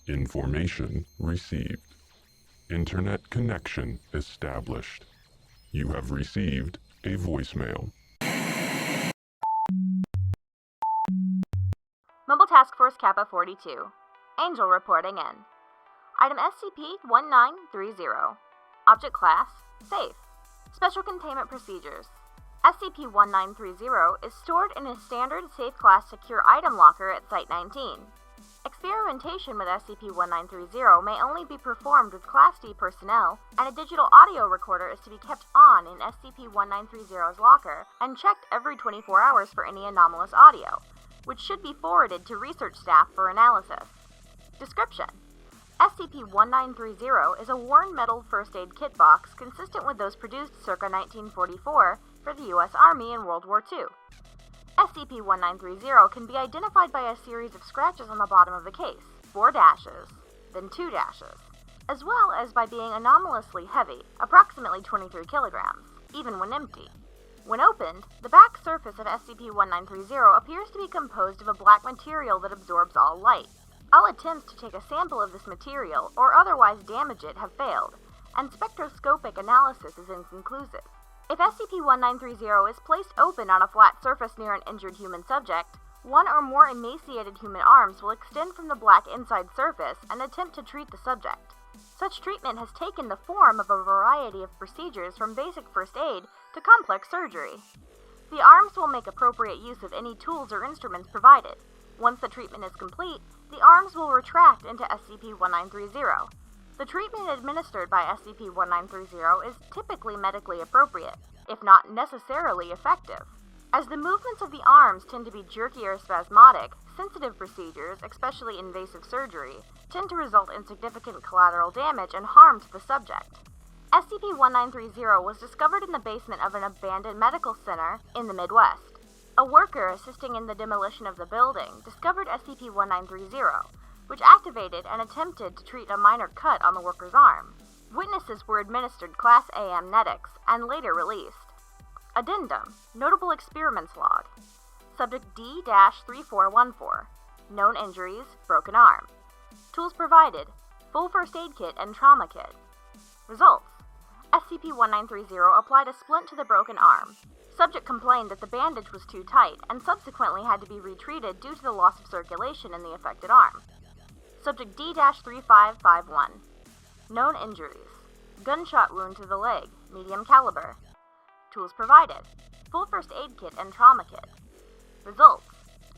Information received. Internet connection established. You have received a voicemail. Mobile Task Force Kappa 42. Angel reporting in. Item SCP-1930. Object Class: Safe. Special Containment Procedures. SCP-1930 is stored in a standard Safe Class Secure Item Locker at Site-19. Experimentation with SCP-1930 may only be performed with Class D personnel, and a digital audio recorder is to be kept on in SCP-1930's locker and checked every 24 hours for any anomalous audio, which should be forwarded to research staff for analysis. Description: SCP-1930 is a worn metal first aid kit box consistent with those produced circa 1944 for the U.S. Army in World War II. SCP-1930 can be identified by a series of scratches on the bottom of the case, 4 dashes, then 2 dashes, as well as by being anomalously heavy, approximately 23 kilograms, even when empty. When opened, the back surface of SCP-1930 appears to be composed of a black material that absorbs all light. All attempts to take a sample of this material or otherwise damage it have failed, and spectroscopic analysis is inconclusive. If SCP-1930 is placed open on a flat surface near an injured human subject, one or more emaciated human arms will extend from the black inside surface and attempt to treat the subject. Such treatment has taken the form of a variety of procedures from basic first aid to complex surgery. The arms will make appropriate use of any tools or instruments provided. Once the treatment is complete, the arms will retract into SCP-1930. The treatment administered by SCP-1930 is typically medically appropriate, if not necessarily effective. As the movements of the arms tend to be jerky or spasmodic, sensitive procedures, especially invasive surgery, tend to result in significant collateral damage and harm to the subject. SCP-1930 was discovered in the basement of an abandoned medical center in the Midwest. A worker assisting in the demolition of the building discovered SCP-1930, which activated and attempted to treat a minor cut on the worker's arm. Witnesses were administered Class A amnetics and later released. Addendum: Notable Experiments Log. Subject D-3414. Known injuries: broken arm. Tools provided: full first aid kit and trauma kit. Results: SCP-1930 applied a splint to the broken arm. Subject complained that the bandage was too tight and subsequently had to be retreated due to the loss of circulation in the affected arm. Subject D-3551. Known injuries: gunshot wound to the leg, medium caliber. Tools provided: full first aid kit and trauma kit. Results: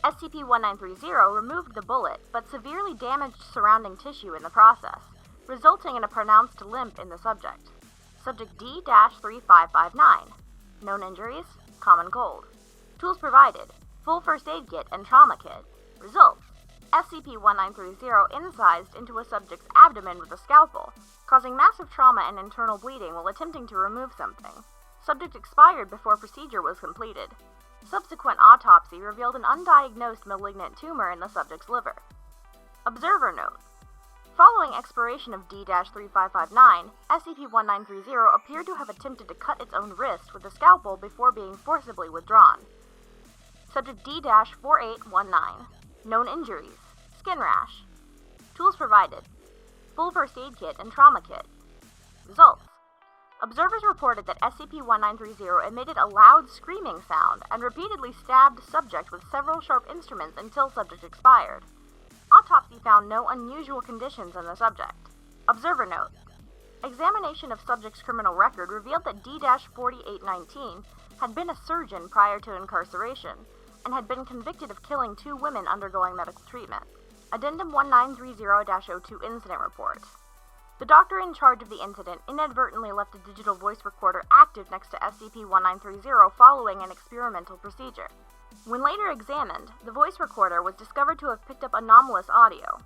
SCP-1930 removed the bullet, but severely damaged surrounding tissue in the process, resulting in a pronounced limp in the subject. Subject D-3559. Known injuries: common cold. Tools provided: full first aid kit and trauma kit. Results: SCP-1930 incised into a subject's abdomen with a scalpel, causing massive trauma and internal bleeding while attempting to remove something. Subject expired before procedure was completed. Subsequent autopsy revealed an undiagnosed malignant tumor in the subject's liver. Observer note: following expiration of D-3559, SCP-1930 appeared to have attempted to cut its own wrist with a scalpel before being forcibly withdrawn. Subject D-4819. Known injuries: skin rash. Tools provided: full first aid kit and trauma kit. Results: observers reported that SCP-1930 emitted a loud screaming sound and repeatedly stabbed subject with several sharp instruments until subject expired. Autopsy found no unusual conditions in the subject. Observer note: examination of subject's criminal record revealed that D-4819 had been a surgeon prior to incarceration, and had been convicted of killing 2 women undergoing medical treatment. Addendum 1930-02 Incident Report. The doctor in charge of the incident inadvertently left a digital voice recorder active next to SCP-1930 following an experimental procedure. When later examined, the voice recorder was discovered to have picked up anomalous audio.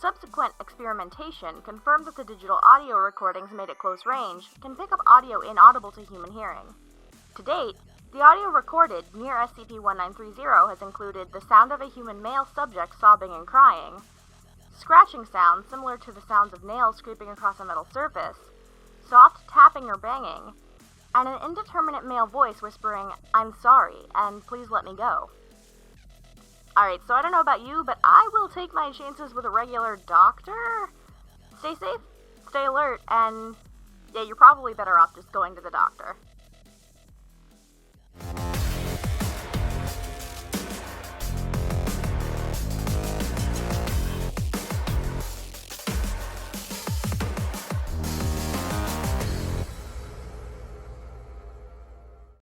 Subsequent experimentation confirmed that the digital audio recordings made at close range can pick up audio inaudible to human hearing. To date, the audio recorded near SCP-1930 has included the sound of a human male subject sobbing and crying, scratching sounds similar to the sounds of nails scraping across a metal surface, soft tapping or banging, and an indeterminate male voice whispering, "I'm sorry, and please let me go." Alright, so I don't know about you, but I will take my chances with a regular doctor. Stay safe, stay alert, and yeah, you're probably better off just going to the doctor.